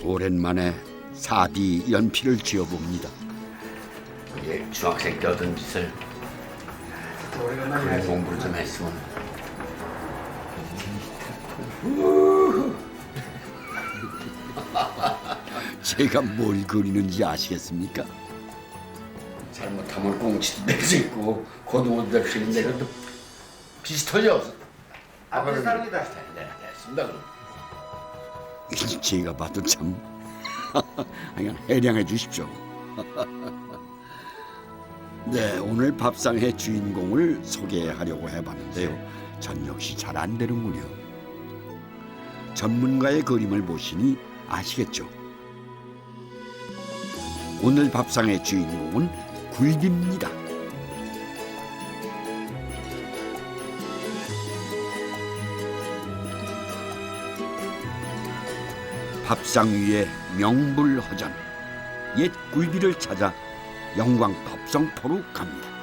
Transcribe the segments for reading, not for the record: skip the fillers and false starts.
오랜만에 4D 연필을 쥐어봅니다. 예, 중학생 때 얻은 짓을 그런 공부를 좀 했으면. 제가 뭘 그리는지 아시겠습니까? 잘못하면 꽁치도 낼 수 있고 고등어도 낼 수 있는데 이것도 비슷하죠? 비슷합니다. 네, 됐습니다. 그럼. 제가 봐도 참 그냥 해량해 주십시오. 네, 오늘 밥상의 주인공을 소개하려고 해봤는데요. 전 역시 잘 안 되는군요. 전문가의 그림을 보시니 아시겠죠? 오늘 밥상의 주인공은 굴비입니다. 밥상 위에 명불허전, 옛 굴비를 찾아 영광 법성포로 갑니다.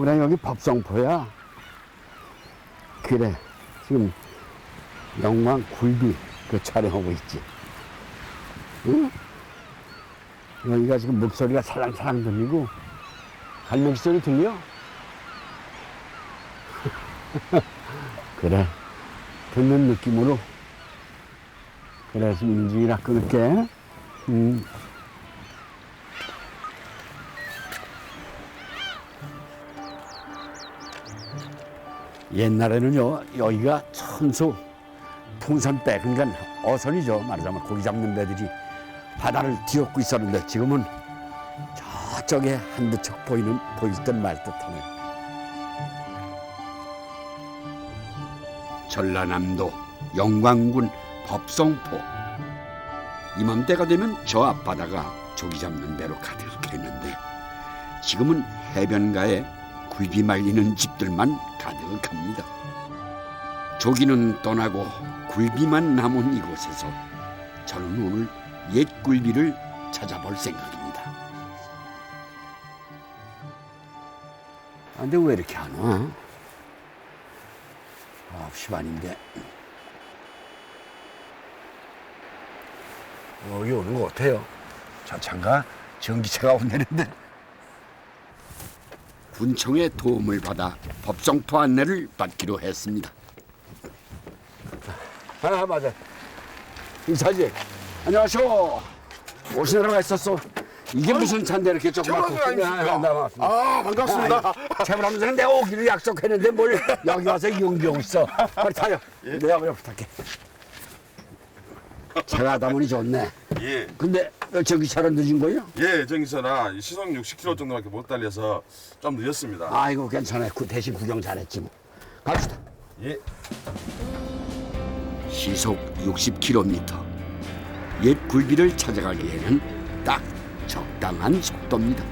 그래, 여기 법성포야. 그래, 지금 영광 굴비 그 촬영하고 있지. 응? 여기가 지금 목소리가 살랑살랑 들리고 갈매기 소리 들려? 그래, 듣는 느낌으로. 그래, 지금 인중이라 끊을게. 옛날에는요, 여기가 천수 풍선배, 그러니까 어선이죠. 말하자면 고기 잡는 배들이 바다를 뒤엎고 있었는데 지금은 저쪽에 한두 척 보일 듯 말 듯하네. 전라남도 영광군 법성포. 이맘때가 되면 저 앞바다가 조기 잡는 배로 가득했는데 지금은 해변가에 굴비 말리는 집들만 가득합니다. 조기는 떠나고 굴비만 남은 이곳에서 저는 오늘 옛 굴비를 찾아볼 생각입니다. 근데 왜 이렇게 안 와? 9시 반인데. 여기 오는 거 어때요? 저 차가 전기차가 온다는데. 군청의 도움을 받아 법성포 안내를 받기로 했습니다. 맞아. 이사지. 안녕하쇼. 오시느라고 했었어. 이게 무슨 차인데 이렇게 조그맣고. 반갑습니다. 채무람선에 내가 오기를 약속했는데 뭘 여기 와서 연기하고 있어. 빨리 타요. 내가 그냥 부탁해. 차가 다보니 좋네. 예, 근데 전기차로 늦은 거예요? 예, 정기서나 시속 60km 정도밖에 못 달려서 좀 늦었습니다. 아이고 괜찮아요. 대신 구경 잘했지 뭐. 갑시다. 예, 시속 60km. 옛 굴비를 찾아가기에는 딱 적당한 속도입니다.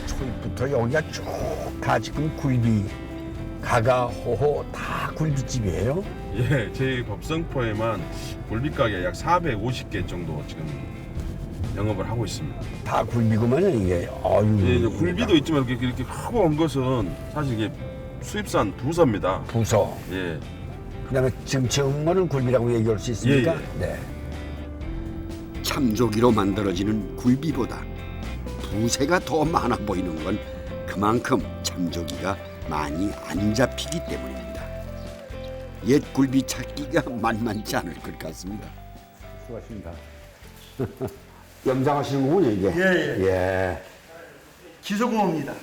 초입부터 여기가 쭉 다 지금 굴비, 가가, 호호 다 굴비집이에요. 예, 저희 법성포에만 굴비가게 약 450개 정도 지금 영업을 하고 있습니다. 다 굴비구만요 이게. 아유. 예, 이제 굴비도 있지만 이렇게 크고 온 것은 사실 이게 수입산 부서입니다. 부서. 예, 그다음에 지금 정어는 굴비라고 얘기할 수 있습니까? 예, 예. 네. 참조기로 만들어지는 굴비보다 부세가 더 많아 보이는 건 그만큼 참조기가 많이 안 잡히기 때문입니다. 옛 굴비 찾기가 만만치 않을 것 같습니다. 수고하십니다. 염장하시는 거군요 이게. 예, 예. 기소금입니다.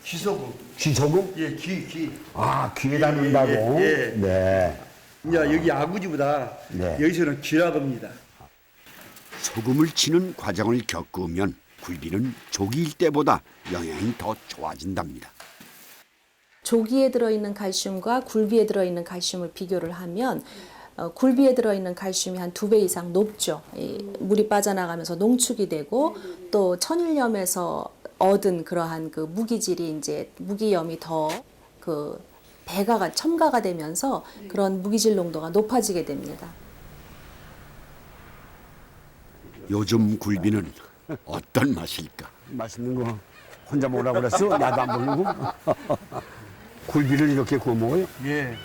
기소금. 귀소금? 예, 귀. 아 귀에다 넣는다고. 예, 예. 네. 이제 여기 아구지보다 네. 여기서는 귀라겁니다. 소금을 치는 과정을 겪으면 굴비는 조기일 때보다 영양이 더 좋아진답니다. 조기에 들어있는 칼슘과 굴비에 들어있는 칼슘을 비교를 하면 굴비에 들어있는 칼슘이 한 2배 이상 높죠. 이 물이 빠져나가면서 농축이 되고 또 천일염에서 얻은 그러한 그 무기질이 이제 무기염이 더 그 배가가 첨가가 되면서 그런 무기질 농도가 높아지게 됩니다. 요즘 굴비는 어떤 맛일까? 맛있는 거 혼자 먹으라고 그랬어? 나도 안 먹는 거? 굴비를 이렇게 구워 먹어요? 예.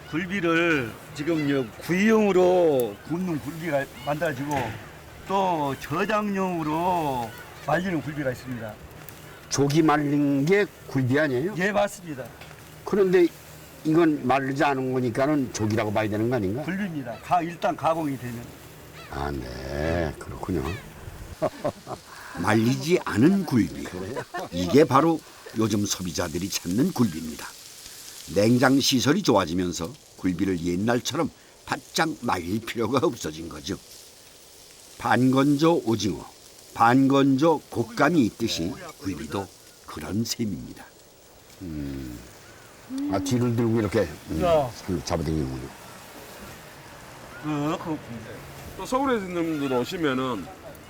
굴비를 지금 구이용으로 굽는 굴비가 만들어지고 또 저장용으로 말리는 굴비가 있습니다. 조기 말린 게 굴비 아니에요? 예, 맞습니다. 그런데 이건 마르지 않은 거니까는 조기라고 봐야 되는 거 아닌가? 굴비입니다. 일단 가공이 되면. 아, 네. 그렇군요. 말리지 않은 굴비. 이게 바로 요즘 소비자들이 찾는 굴비입니다. 냉장 시설이 좋아지면서 굴비를 옛날처럼 바짝 말릴 필요가 없어진 거죠. 반건조 오징어, 반건조 곶감이 있듯이 굴비도 그런 셈입니다. 아, 뒤를 들고 이렇게 야. 잡아당기는군요. 또 서울에 있는 분들 오시면은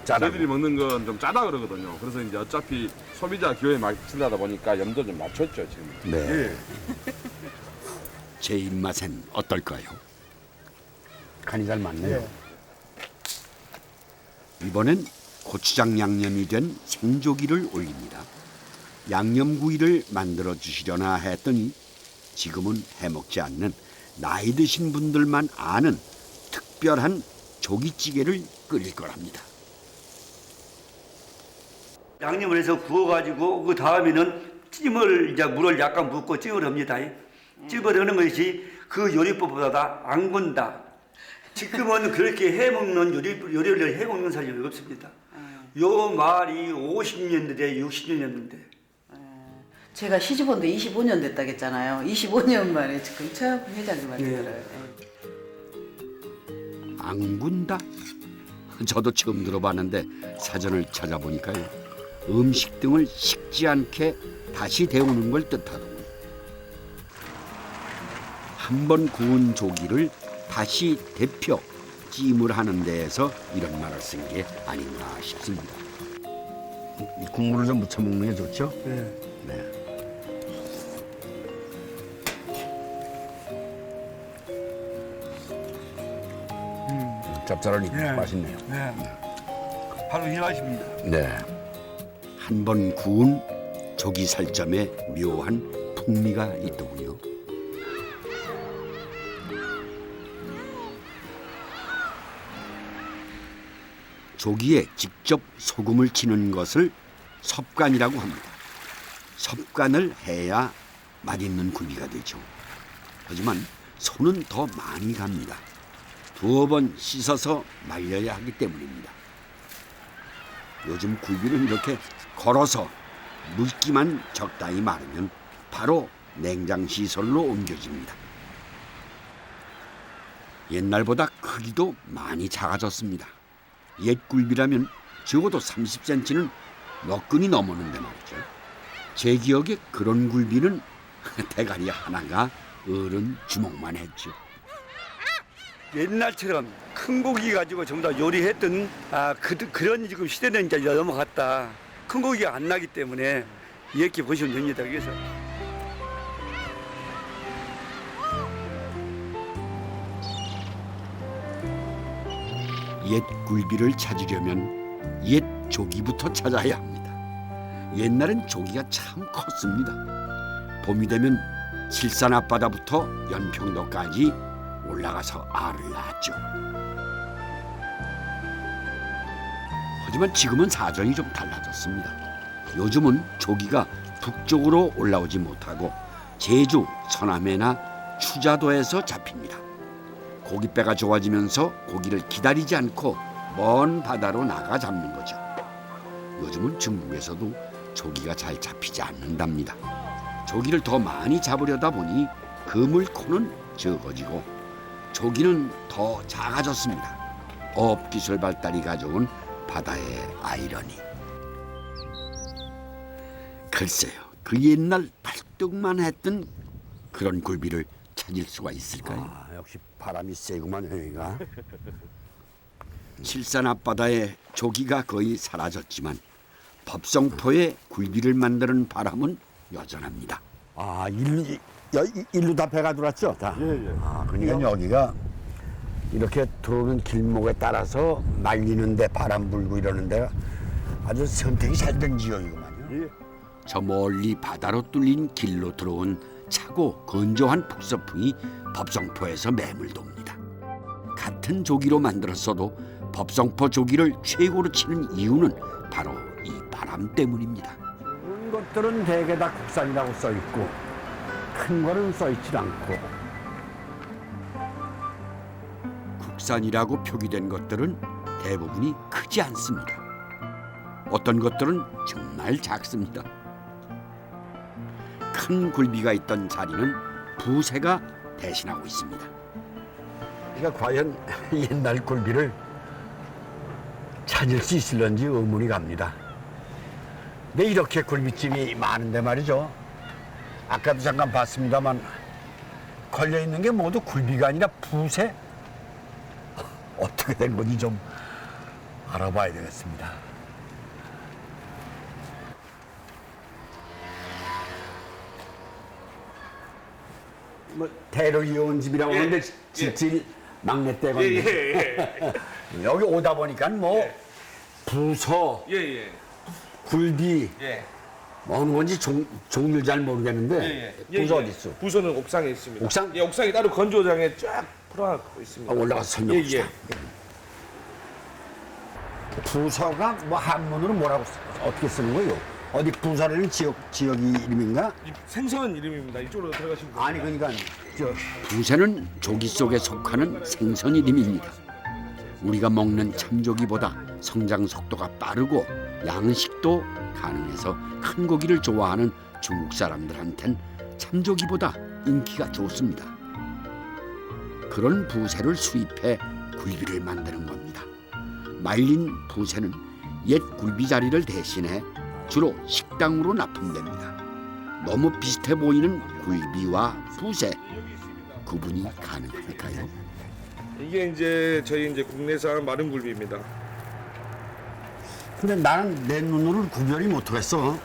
짜다고. 저희들이 먹는 건 좀 짜다 그러거든요. 그래서 이제 어차피 소비자 기호에 맞춘다다 보니까 염도 좀 맞췄죠 지금. 네. 제 입맛엔 어떨까요? 간이 잘 맞네요. 이번엔 고추장 양념이 된 생조기를 올립니다. 양념구이를 만들어 주시려나 했더니 지금은 해먹지 않는 나이 드신 분들만 아는 특별한 조기찌개를 끓일 거랍니다. 양념을 해서 구워가지고 그 다음에는 찜을 이제 물을 약간 붓고 찜을 합니다. 찜을 하는 것이 그 요리법보다 안 건다. 지금은 그렇게 해먹는 요리를 해먹는 사람이 없습니다. 요 말이 50년대, 60년대였는데. 제가 시집 온 데 25년 됐다겠잖아요. 25년 만에 지금 처음 회장님한테 들어요. 앙군다? 저도 처음 들어봤는데 사전을 찾아보니까요. 음식 등을 식지 않게 다시 데우는 걸 뜻하더군요. 한 번 구운 조기를 다시 데펴 찜을 하는 데에서 이런 말을 쓴 게 아닌가 싶습니다. 이 국물을 좀 묻혀 먹는 게 좋죠? 네. 네. 짭짤하니 네. 맛있네요. 네. 바로 이 맛입니다. 네. 한 번 구운 조기 살점에 묘한 풍미가 있더군요. 조기에 직접 소금을 치는 것을 섭간이라고 합니다. 섭간을 해야 맛있는 굴비가 되죠. 하지만 손은 더 많이 갑니다. 2번 씻어서 말려야 하기 때문입니다. 요즘 굴비는 이렇게 걸어서 물기만 적당히 마르면 바로 냉장 시설로 옮겨집니다. 옛날보다 크기도 많이 작아졌습니다. 옛 굴비라면 적어도 30cm는 너끈히 넘었는데 말이죠. 제 기억에 그런 굴비는 대가리 하나가 어른 주먹만 했죠. 옛날처럼 큰 고기 가지고 전부 다 요리했던 그런 지금 시대는 이제 넘어갔다. 큰 고기가 안 나기 때문에 이렇게 보시면 됩니다. 그래서 옛 굴비를 찾으려면 옛 조기부터 찾아야 합니다. 옛날엔 조기가 참 컸습니다. 봄이 되면 칠산 앞바다부터 연평도까지 올라가서 알을 낳았죠. 하지만 지금은 사정이 좀 달라졌습니다. 요즘은 조기가 북쪽으로 올라오지 못하고 제주, 서남해나 추자도에서 잡힙니다. 고깃배가 좋아지면서 고기를 기다리지 않고 먼 바다로 나가 잡는 거죠. 요즘은 중국에서도 조기가 잘 잡히지 않는답니다. 조기를 더 많이 잡으려다 보니 그물코는 적어지고 조기는 더 작아졌습니다. 어업기술 발달이 가져온 바다의 아이러니. 글쎄요, 그 옛날 발떡만 했던 그런 굴비를 찾 찾을 수가 있을까요? 아, 역시 바람이 세구만 여기가. 칠산 앞바다의 조기가 거의 사라졌지만 법성포에 굴비를 만드는 바람은 여전합니다. 아, 일로 다 배가 들어왔죠? 다. 예. 아, 그러니까 여기가 이렇게 들어오는 길목에 따라서 말리는데 바람 불고 이러는 데가 아주 선택이 잘 된 지역이구만요. 예. 저 멀리 바다로 뚫린 길로 들어온 차고 건조한 북서풍이 법성포에서 매물돕니다. 같은 조기로 만들었어도 법성포 조기를 최고로 치는 이유는 바로 이 바람 때문입니다. 이런 것들은 대개 다 국산이라고 써 있고 큰 거는 써 있질 않고. 국산이라고 표기된 것들은 대부분이 크지 않습니다. 어떤 것들은 정말 작습니다. 큰 굴비가 있던 자리는 부새가 대신하고 있습니다. 그러니까 과연 옛날 굴비를 찾을 수 있을런지 의문이 갑니다. 근데 이렇게 굴비집이 많은데 말이죠. 아까도 잠깐 봤습니다만 걸려 있는 게 모두 굴비가 아니라 부새? 어떻게 된 건지 좀 알아봐야 되겠습니다. 뭐 대로 이어온 집이라고 하는데 집질 막내 때가 여기 오다 보니까 뭐 부서, 굴비 뭐 어느 건지 종류 잘 모르겠는데 부서 어디 있어? 부서는 옥상에 있습니다. 옥상? 예, 옥상에 따로 건조장에 쫙 풀어놓고 있습니다. 올라가서 설명합시다. 예. 부서가 뭐 한문으로 뭐라고 어떻게 쓰는 거예요? 어디 부서라는 지역이 이름인가? 이 생선 이름입니다. 이쪽으로 들어가시면 됩니다. 아니 그러니까 저 부새는 조기 속에 속하는 생선 이름입니다. 우리가 먹는 참조기보다 성장 속도가 빠르고 양식도 가능해서 큰 고기를 좋아하는 중국 사람들한텐 참조기보다 인기가 좋습니다. 그런 부새를 수입해 굴비를 만드는 겁니다. 말린 부새는 옛 굴비 자리를 대신해 주로 식당으로 납품됩니다. 너무 비슷해 보이는 굴비와 부새 구분이 가능할까요? 이게 이제 저희 이제 국내산 마른 굴비입니다. 근데 나는 내 눈으로는 구별이 못하겠어.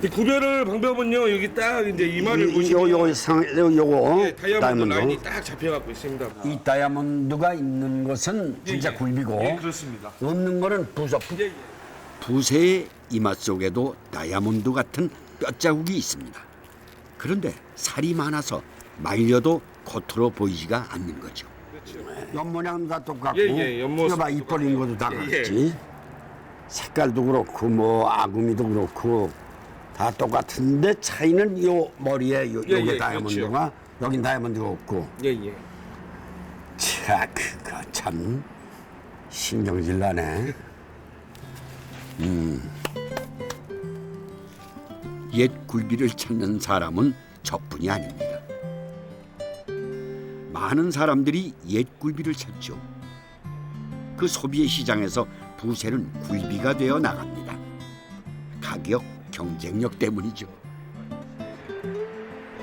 이 구별을 방법은요. 여기 딱 이제 이마를 보시면 요거 예, 다이아몬드 라인이 딱 잡혀갖고 있습니다. 이 다이아몬드가 있는 것은 진짜 예. 굴비고 예, 그렇습니다. 없는 거는 부서. 예. 부새의 이마 속에도 다이아몬드 같은 뼈자국이 있습니다. 그런데 살이 많아서 말려도 겉으로 보이지가 않는 거죠. 옆 모양도 다 똑같고 예, 옆모습도 봐, 입 벌린 것도 다 예, 그렇지. 색깔도 그렇고 뭐 아구미도 그렇고 다 똑같은데 차이는 요 머리에 요게 예, 다이아몬드가 여긴 다이아몬드가 없고. 예. 자, 그거 참 신경질 나네. 옛 굴비를 찾는 사람은 저뿐이 아닙니다. 많은 사람들이 옛 굴비를 찾죠. 그 소비의 시장에서 부새는 굴비가 되어 나갑니다. 가격, 경쟁력 때문이죠.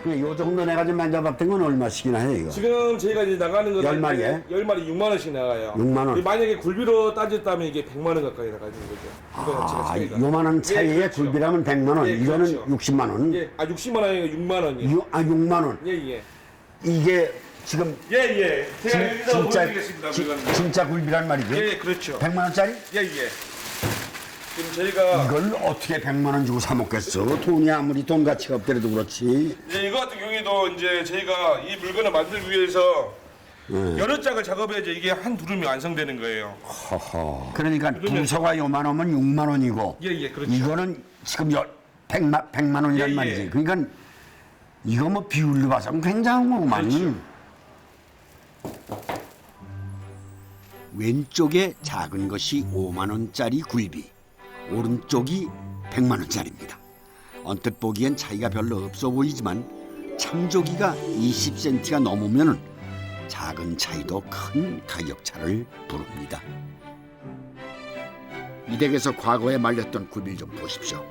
요 정도 내가 좀 만져봤던 건 얼마씩이나 해 이거? 지금 저희가 이제 나가는 거는 10마리에? 10마리 6만 원씩 나가요. 6만 원? 만약에 굴비로 따졌다면 이게 100만 원 가까이 나가는 거죠. 이거는 진짜 아, 차이가. 요만한 차이에 예, 그렇죠. 굴비라면 100만 원, 예, 이거는 그렇죠. 60만 원. 예, 60만 원이고 6만 원이요. 6만 원. 예. 이게 지금 예. 제가 여기서 보여드리겠습니다. 물건을. 진짜 굴비란 말이죠? 예, 그렇죠. 100만 원짜리? 예. 지금 저희가 이걸 어떻게 100만 원 주고 사 먹겠어? 돈이 아무리 돈 가치가 없더라도 그렇지. 이거 같은 경우에도 이제 저희가 이 물건을 만들기 위해서 여러 짝을 작업해야지 이게 한 두름이 완성되는 거예요. 허허. 그러니까 부서가 요만 원이면 6만 원이고 예, 그렇죠. 이거는 지금 100만 원이란 예, 말이지. 예. 그러니까 이거 뭐 비율로 봐서는 굉장한 거구만. 그렇죠. 왼쪽에 작은 것이 5만 원짜리 굴비, 오른쪽이 100만 원짜리입니다. 언뜻 보기엔 차이가 별로 없어 보이지만 참조기가 20cm가 넘으면 작은 차이도 큰 가격 차를 부릅니다. 이 댁에서 과거에 말렸던 굴비를 좀 보십시오.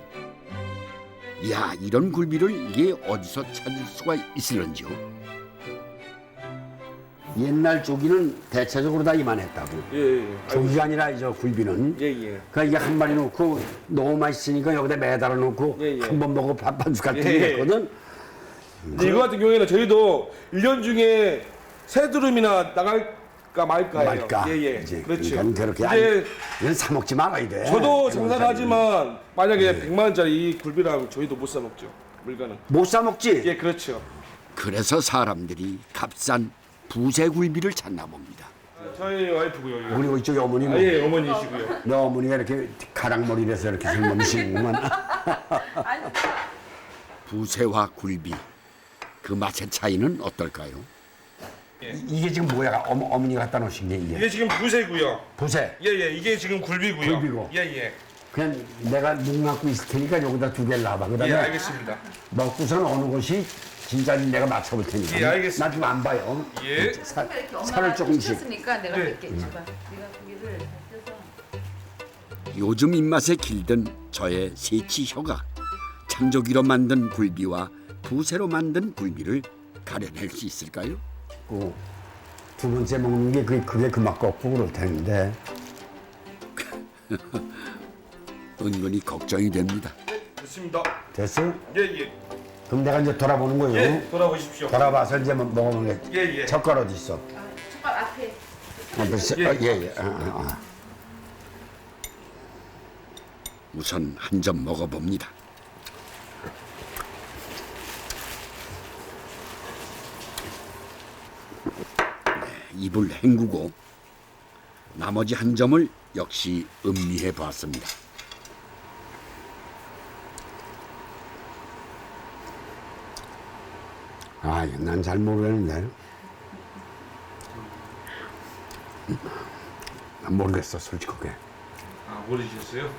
이야, 이런 굴비를 이게 어디서 찾을 수가 있을런지요? 옛날 조기는 대체적으로 다 이만했다고. 예. 조기가 아니라 저 굴비는. 예. 그러니까 이게 한 마리 놓고 너무 맛있으니까 여기다 매달아 놓고 예. 한 번 먹고 밥 한 숟갈 예. 드리겠거든. 근데 이거 같은 경우에는 저희도 1년 중에 세 두름이나 나갈까 말까예요. 말까. 예. 이제 그렇죠. 그러니까 그렇게 이제 이건 사 먹지 말아야 돼. 저도 장사를 하지만 만약에 100만 원짜리 이 굴비라면 저희도 못 사 먹죠. 물건은. 못 사 먹지. 예, 그렇죠. 그래서 사람들이 값싼 부세굴비를 찾나 봅니다. 저희 와이프고요. 이거. 우리 이쪽에 어머니 뭐. 예, 어머니시고요. 너 어머니가 이렇게 가랑머리라서 이렇게 젊으시구만. 부세와 굴비 그 맛의 차이는 어떨까요? 이게 지금 뭐야? 어머니가 갖다 놓으신 게 이게. 이게 지금 부세고요. 부세. 예. 이게 지금 굴비고요. 굴비고. 예. 그냥 내가 눈 감고 있을 테니까 여기다 두 개를 놔봐. 그다음에 예, 알겠습니다. 먹고서는 어느 것이 진짜인지 내가 맞춰볼 테니까. 예, 알겠습니다. 나 지금 안 봐요. 예. 살을 조금씩. 쳤으니까 내가 이렇게 줘봐. 네가 고기를 떼서. 요즘 입맛에 길든 저의 새치 혀가 창조기로 만든 굴비와 부세로 만든 굴비를 가려낼 수 있을까요? 두 번째 먹는 게 그게 그 맛 같고 그럴 텐데. 은근히 걱정이 됩니다. 됐습니다. 됐어? 예. 그럼 내가 이제 돌아보는 거예요. 예, 돌아보십시오. 돌아봐서 이제 먹어보는 게. 예. 젓갈 어디 있어? 젓갈 앞에. 예. 우선 한 점 먹어봅니다. 입을 헹구고 나머지 한 점을 역시 음미해 보았습니다. 난 잘 모르겠는데. 난 모르겠어, 솔직하게. 아, 모르셨어요?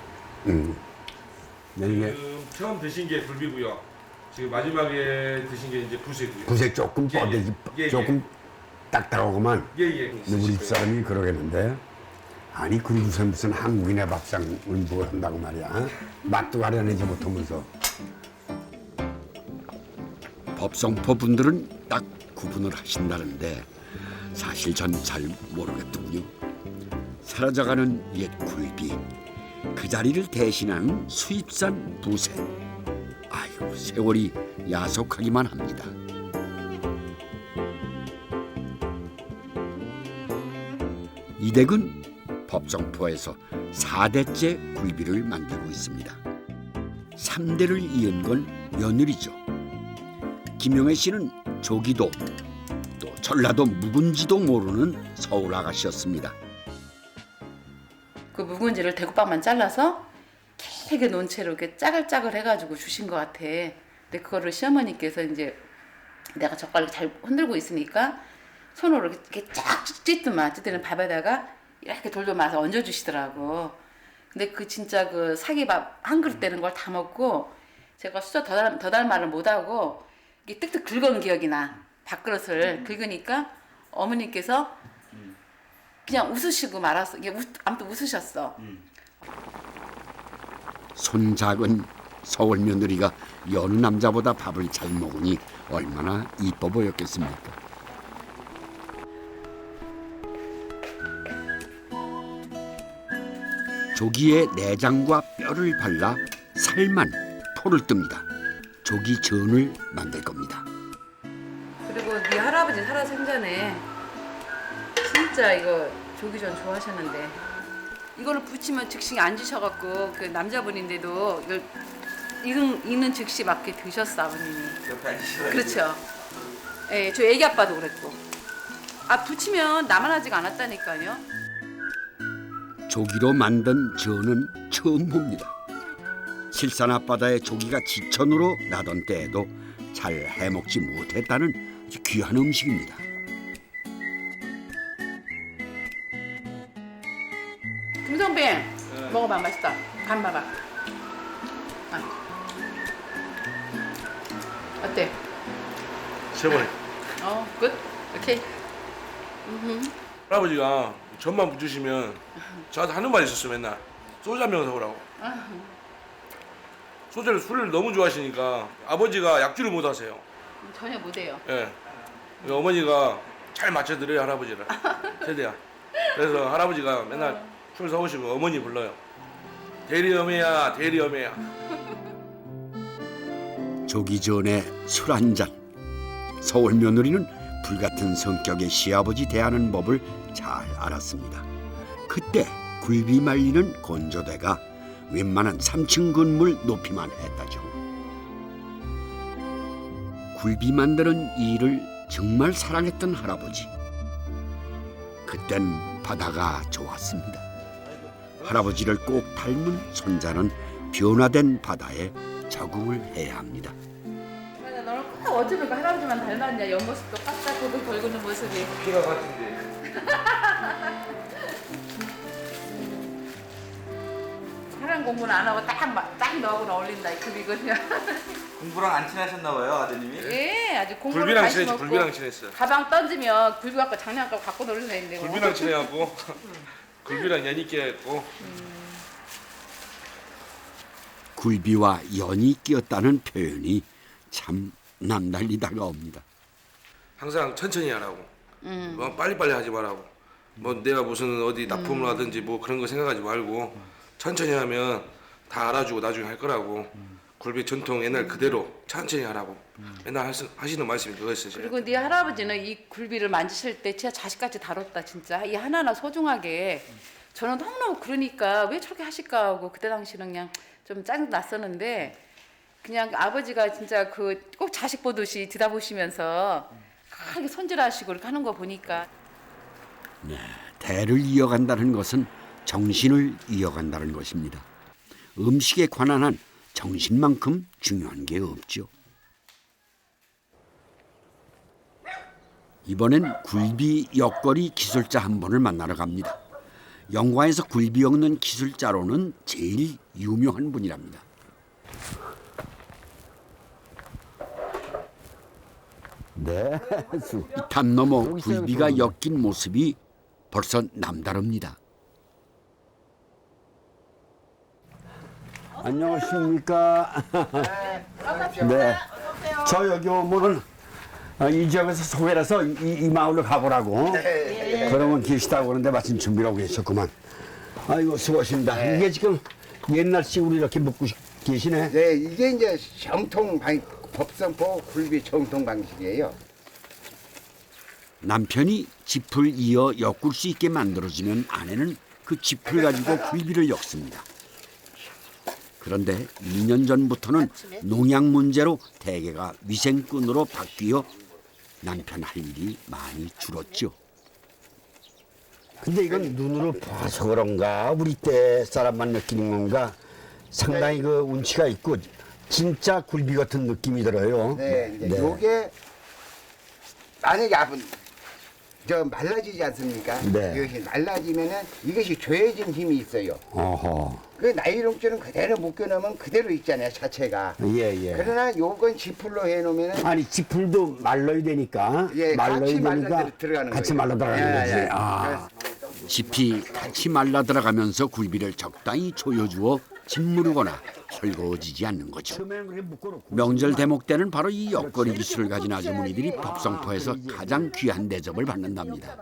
이게 지금 처음 드신 게 굴비고요. 지금 마지막에 드신 게 이제 부세고요. 부색 조금 뻗대지, 예. 조금 딱딱하고만. 예. 우리 집사람이 그러겠는데. 아니, 그 무슨 한국인의 밥상을 뭘 한다고 말이야. 어? 맛도 가려내지 못하면서. 법성포 분들은 딱 구분을 하신다는데 사실 전 잘 모르겠더군요. 사라져가는 옛 굴비, 그 자리를 대신하는 수입산 부세. 아이고, 세월이 야속하기만 합니다. 이 댁은 법성포에서 4대째 굴비를 만들고 있습니다. 3대를 이은 건 며느리죠. 김영애 씨는 조기도 또 전라도 묵은지도 모르는 서울 아가씨였습니다. 그 묵은지를 대구빵만 잘라서 길게 놓은 채로 이렇게 짜글짜글 해가지고 주신 것 같아. 근데 그거를 시어머니께서 이제 내가 젓갈을 잘 흔들고 있으니까 손으로 이렇게 쫙 찢더만 찢더니 밥에다가 이렇게 돌돌 말아서 얹어주시더라고. 근데 그 진짜 그 사기밥 한 그릇 되는 걸 다 먹고 제가 수저 더 달 말을 못하고 이게 뜩뜩 긁은 기억이 나. 밥그릇을 긁으니까 어머니께서 그냥 웃으시고 말았어. 이게 아무튼 웃으셨어. 손 작은 서울 며느리가 여느 남자보다 밥을 잘 먹으니 얼마나 이뻐 보였겠습니까? 조기에 내장과 뼈를 발라 살만 포를 뜹니다. 조기 전을 만들 겁니다. 그리고 네 할아버지 살아생전에 진짜 이거 조기전 좋아하셨는데 이거를 부치면 즉시 앉으셔갖고 그 남자분인데도 이걸 익는 즉시 맞게 드셨어 아버님이. 그렇죠. 예, 저 애기 아빠도 그랬고. 아 부치면 나만 하지가 않았다니까요. 조기로 만든 전은 처음 봅니다. 실산 앞바다에 조기가 지천으로 나던 때에도 잘 해먹지 못했다는 아주 귀한 음식입니다. 김성빈 먹어봐 맛있다. 간 봐봐. 아. 어때? 세번에 굿. 오케이. 할아버지가 전만 부주시면 저한테 하는 말이 있었어요. 맨날 소주 한 병 사오라고. 술을 너무 좋아하시니까 아버지가 약주를 못 하세요. 전혀 못해요. 예. 어머니가 잘 맞춰드려요 할아버지를. 최대한. 그래서 할아버지가 맨날 줄 서오시고 어머니 불러요. 대리어매야 대리어매야. 조기 전에 술 한 잔. 서울 며느리는 불같은 성격의 시아버지 대하는 법을 잘 알았습니다. 그때 굴비 말리는 건조대가 웬만한 3층 건물 높이만 했다죠. 굴비 만드는 일을 정말 사랑했던 할아버지. 그땐 바다가 좋았습니다. 할아버지를 꼭 닮은 손자는 변화된 바다에 적응을 해야 합니다. 맞아, 너는 꼭 어쩌면 그 할아버지만 닮았냐. 옆모습도 깍깍 고도 걸고는 모습이. 키가 같은데. 사람 공부는 안 하고 딱 너하고는 어울린다. 이 굴비거든요. 공부랑 안 친하셨나 봐요, 아드님이? 예, 아주 공부를 굴비랑 관심 친했지. 없고 굴비랑 친했어. 가방 던지면 굴비 갖고 장난감 갖고 놀는 애인데. 뭐. 굴비랑 친해갖고 굴비랑 연이 끼었고. 굴비와 연이 끼었다는 표현이 참 남달리다가 옵니다. 항상 천천히 하라고. 뭐 빨리빨리 하지 말라고. 뭐 내가 무슨 어디 납품을 하든지 뭐 그런 거 생각하지 말고 천천히 하면 다 알아주고 나중에 할 거라고. 굴비 전통 옛날 그대로 천천히 하라고. 맨날 하시는 말씀이 그거였어요. 제가. 그리고 네 할아버지는 이 굴비를 만지실 때 진짜 자식같이 다뤘다 진짜. 이 하나하나 소중하게. 저는 너무너무 그러니까 왜 저렇게 하실까 하고 그때 당시는 그냥 좀 짜증 났었는데 그냥 아버지가 진짜 그 꼭 자식 보듯이 들여다보시면서 크게 손질하시고 이렇게 하는 거 보니까 네, 대를 이어간다는 것은 정신을 이어간다는 것입니다. 음식에 관한 한 정신만큼 중요한 게 없죠. 이번엔 굴비 엮거리 기술자 한 분을 만나러 갑니다. 영화에서 굴비 엮는 기술자로는 제일 유명한 분이랍니다. 네. 이 담 넘어 굴비가 엮인 모습이 벌써 남다릅니다. 안녕하십니까. 네. 저 여기 오면은 이 지역에서 소개라서 이 마을로 가보라고. 그러면 계시다고 그러는데 마침 준비를 하고 계셨구만. 아이고 수고하십니다. 이게 지금 옛날식으로 이렇게 묶고 계시네. 네, 이게 이제 정통 법성포 굴비 정통 방식이에요. 남편이 짚을 이어 엮을 수 있게 만들어주면 아내는 그 짚을 가지고 굴비를 엮습니다. 그런데 2년 전부터는 농약 문제로 대개가 위생꾼으로 바뀌어 남편 할 일이 많이 줄었죠. 근데 이건 눈으로 봐서 그런가 우리 때 사람만 느끼는 건가 상당히 그 운치가 있고 진짜 굴비 같은 느낌이 들어요. 네, 이제 요게 만약에 저 말라지지 않습니까? 네. 이것이 말라지면은 이것이 조여진 힘이 있어요. 어허. 그 나일론줄은 그대로 묶여놓으면 그대로 있잖아요, 자체가. 예. 그러나 요건 지풀로 해놓으면은 아니 지풀도 말라야 되니까 예, 말라야 같이 말라 되니까 들어가는 같이 거예요. 말라 들어가는 예, 거지. 예. 아. 짚이 같이 말라 들어가면서 굴비를 적당히 조여주어 짓무르거나 헐거워지지 않는 거죠. 처음에는 그렇게 묶어놓고 명절 대목 때는 바로 이 엮거리 기술을 가진 아주머니들이 법성포에서 가장 귀한 대접을 받는답니다.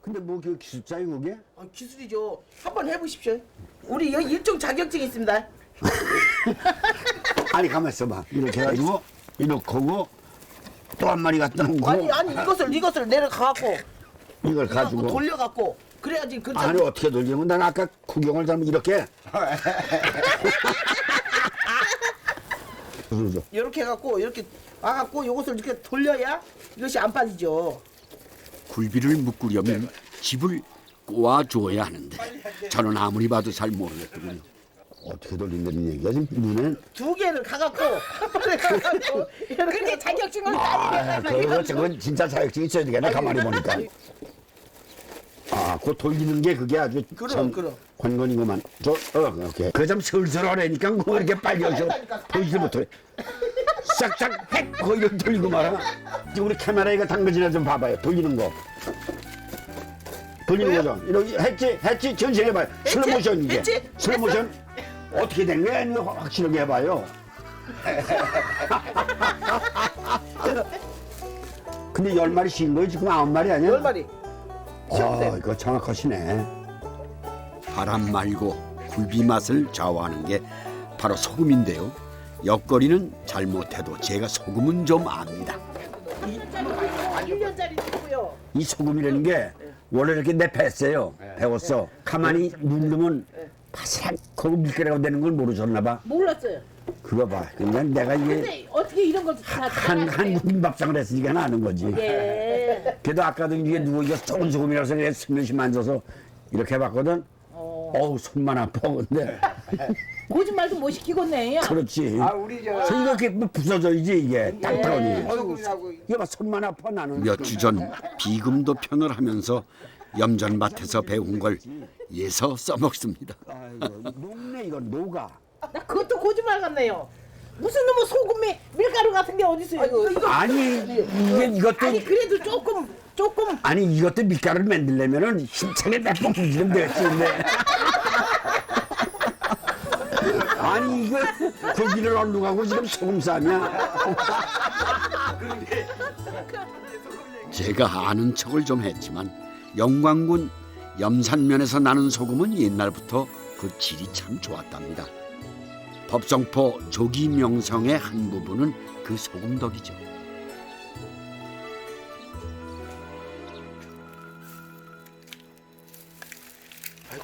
근데 뭐 그 기술자이 그게? 기술이죠. 한번 해보십시오. 우리 여기 일종 자격증이 있습니다. 아니 가만 있어봐. 이렇게 해가지고 이렇게 하고 또 한 마리 갖다 놓고 아니 이것을 내려가갖고 이걸 가지고 돌려갖고 그래야지 그 아니 어떻게 돌리면 난 아까 구경을 잘못 이렇게 이렇게 해갖고 이렇게 와갖고 이것을 이렇게 돌려야 이것이 안 빠지죠. 굴비를 묶으려면 짚을 꼬아줘야 하는데 저는 아무리 봐도 잘 모르겠거든요. 어떻게 돌린다는 얘기야 지금 눈에? 두 개를 가갖고 그렇게 자격증을 저건 진짜 자격증이 있어야 되겠네 가만히 보니까. 아, 그 돌리는 게 그게 아주 참 관건이구만. 오케이. 그 좀 슬슬 하라니까 뭐 이렇게 빨리 여기서 보이지 못해. 싹싹 획 거기를 돌리고 말아. 우리 카메라에 당근이나 좀 봐봐요. 돌리는 거. 돌리는 거죠. 이렇게 했지 전시해봐요. 슬로모션 이게. 슬로모션 어떻게 된 거야? 이거 확실하게 해봐요. 근데 10마리 쉰 거지 지금 9마리 아니야? 10마리. 이거 정확하시네. 바람 말고 굴비 맛을 좌우하는 게 바로 소금인데요. 옆거리는 잘못해도 제가 소금은 좀 압니다. 1년짜리 주고요. 이 소금이라는 게 원래 이렇게 내 뱄어요. 배웠어. 가만히 누르면 바삭하고 밀가루가 되는 걸 모르셨나 봐. 몰랐어요. 그거 봐. 그러니까 내가 이게 근데 어떻게 이런 걸 다 한국인 밥상을 했으니까 아는 거지. 예. 그래도 아까도 이게 누구 이거 좋은 소금이라서 내가 슬며시 만져서 이렇게 해봤거든. 어우 손만 아파. 근데 거짓말도 못 시키겠네. 그렇지. 아 우리 저 서 이렇게 부서져야지 이게 딱딱하니. 소금이라고 이거 봐 손만 아파 나는. 몇 주 전 비금도 편을 하면서 염전밭에서 배운 걸 예서 써먹습니다. 아이고 녹네 이건 녹아. 나 그것도 거짓말 같네요. 무슨 놈의 소금에 밀가루 같은 게 어디 있어요? 이거 아니 이것도 아니 그래도 조금 아니 이것도 밀가루를 만들려면은 힘차게 몇번 굴리면 되겠지 근데. 아니 이거 고기를 얼룩하고 지금 소금 쌈이야. 제가 아는 척을 좀 했지만 영광군 염산면에서 나는 소금은 옛날부터 그 질이 참 좋았답니다. 법성포 조기 명성의 한 부분은 그 소금 덕이죠.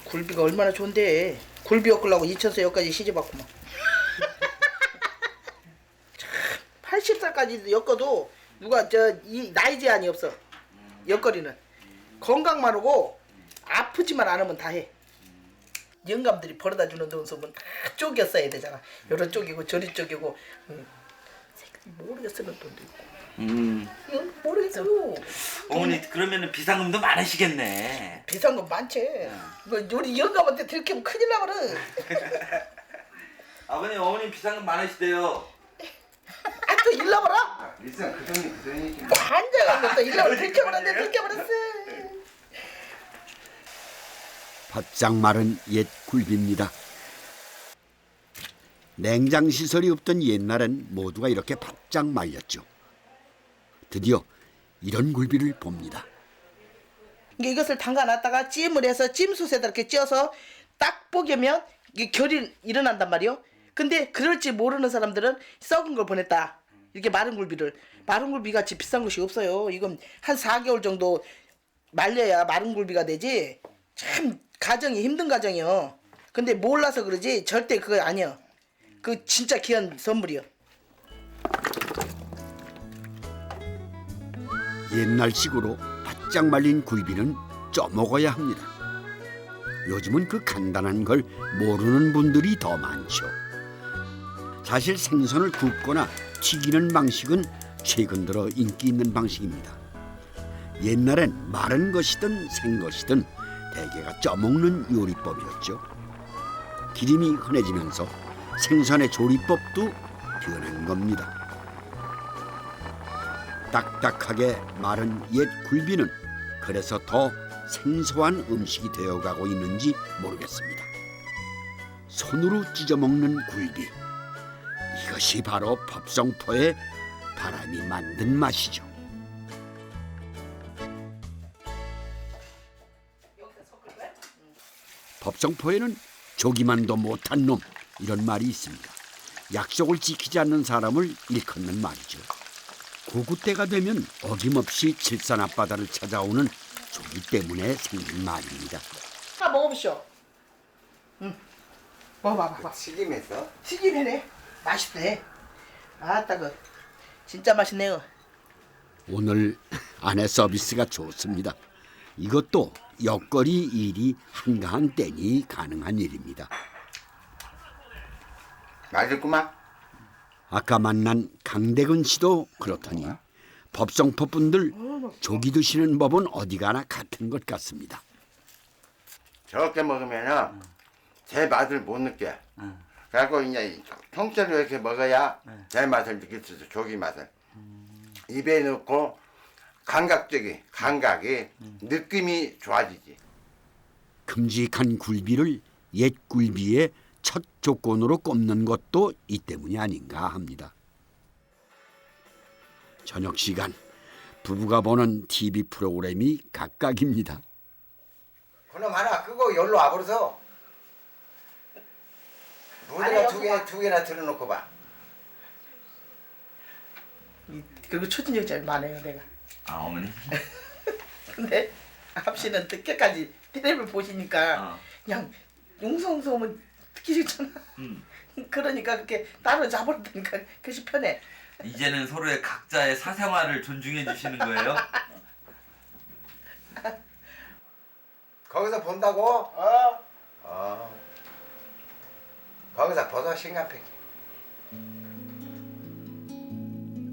굴비가 얼마나 좋은데 굴비 엮으려고 이천서 여기까지 시집왔구만. 80살까지 엮어도 누가 이 나이 제한이 없어. 엮거리는 건강만 하고 아프지만 않으면 다 해. 영감들이 벌어다 주는 돈 쓰면 다 쪼개 써야 되잖아. 요런 쪽이고 저리 쪽이고 모르게 쓰는 돈도 있고. 이건 모르겠어. 어머니 그러면은 비상금도 많으시겠네. 비싼 건 많지. 이거 우리 영감한테 들키면 큰일 나거든. 아버님 어머님 비상금 많으시대요. 또 일러봐라. 일단 그 돈이 반장한 것도 일러 들켜버렸어. 바짝 마른 옛 굴비입니다. 냉장 시설이 없던 옛날엔 모두가 이렇게 바짝 말렸죠. 드디어 이런 굴비를 봅니다. 이것을 담가놨다가 찜을 해서 찜솥에다 이렇게 쪄서 딱 뽀개면 이게 결이 일어난단 말이요. 근데 그럴 줄 모르는 사람들은 썩은 걸 보냈다. 이렇게 마른 굴비 같이 비싼 것이 없어요. 이건 한 4개월 정도 말려야 마른 굴비가 되지. 참 가정이 힘든 가정이요. 근데 몰라서 그러지 절대 그거 아니요. 그 진짜 귀한 선물이요. 옛날식으로 바짝 말린 굴비는 쪄먹어야 합니다. 요즘은 그 간단한 걸 모르는 분들이 더 많죠. 사실 생선을 굽거나 튀기는 방식은 최근 들어 인기 있는 방식입니다. 옛날엔 마른 것이든 생것이든 대개가 쪄먹는 요리법이었죠. 기름이 흔해지면서 생선의 조리법도 변한 겁니다. 딱딱하게 마른 옛 굴비는 그래서 더 생소한 음식이 되어가고 있는지 모르겠습니다. 손으로 찢어먹는 굴비, 이것이 바로 법성포의 바람이 만든 맛이죠. 법성포에는 조기만도 못한 놈, 이런 말이 있습니다. 약속을 지키지 않는 사람을 일컫는 말이죠. 고구 때가 되면 어김없이 칠산 앞바다를 찾아오는 조기 때문에 생긴 말입니다. 하나 먹어보시오. 먹어봐. 튀김했어. 튀김이네. 맛있네. 아따 그 진짜 맛있네요. 오늘 아내 서비스가 좋습니다. 이것도 옆거리 일이 한가한 때니 가능한 일입니다. 맛있구만. 아까 만난 강대근 씨도 그렇더니 법성포 분들 조기 드시는 법은 어디 가나 같은 것 같습니다. 저렇게 먹으면은 제 맛을 못 느껴. 그래갖고 이제 통째로 이렇게 먹어야 제 맛을 느낄 수 있어. 조기 맛을. 입에 넣고 감각이 느낌이 좋아지지. 큼직한 굴비를 옛 굴비의 첫 조건으로 꼽는 것도 이 때문이 아닌가 합니다. 저녁 시간 부부가 보는 TV 프로그램이 각각입니다. 그놈 하나 끄고 열로 와버려서 무대가 두 개나 들어놓고 봐. 그리고 초진력 제일 많아요 내가. 아 어머니? 근데 아버지는 늦게까지 텔레비를 보시니까 그냥 웅성웅성하면 듣기 싫잖아. 그러니까 그렇게 따로 잡아놓으니까 그것이 편해. 이제는 서로의 각자의 사생활을 존중해 주시는 거예요? 거기서 본다고? 거기서 벗어 신간패기.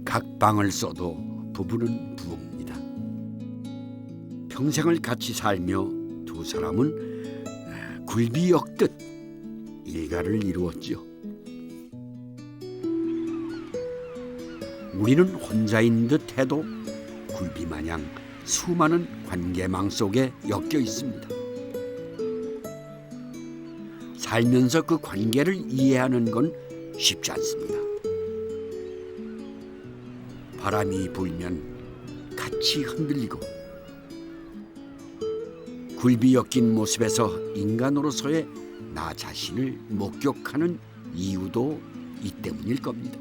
각 방을 써도 부부는 부부입니다. 평생을 같이 살며 두 사람은 굴비 엮듯 일가를 이루었죠. 우리는 혼자인 듯 해도 굴비 마냥 수많은 관계망 속에 엮여 있습니다. 살면서 그 관계를 이해하는 건 쉽지 않습니다. 바람이 불면 같이 흔들리고 굴비 엮인 모습에서 인간으로서의 나 자신을 목격하는 이유도 이 때문일 겁니다.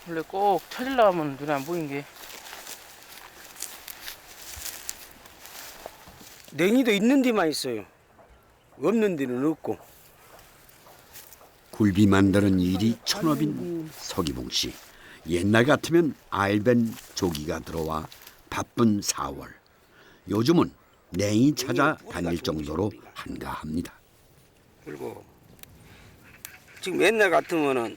원래 꼭 찾으려면 눈에 안 보이는 게 냉이도 있는 데만 있어요. 없는 데는 없고. 굴비 만드는 일이 천업인 서기봉 씨. 옛날 같으면 알벤 조기가 들어와 바쁜 4월. 요즘은 냉이 찾아 다닐 정도로 한가합니다. 그리고 지금 옛날 같으면은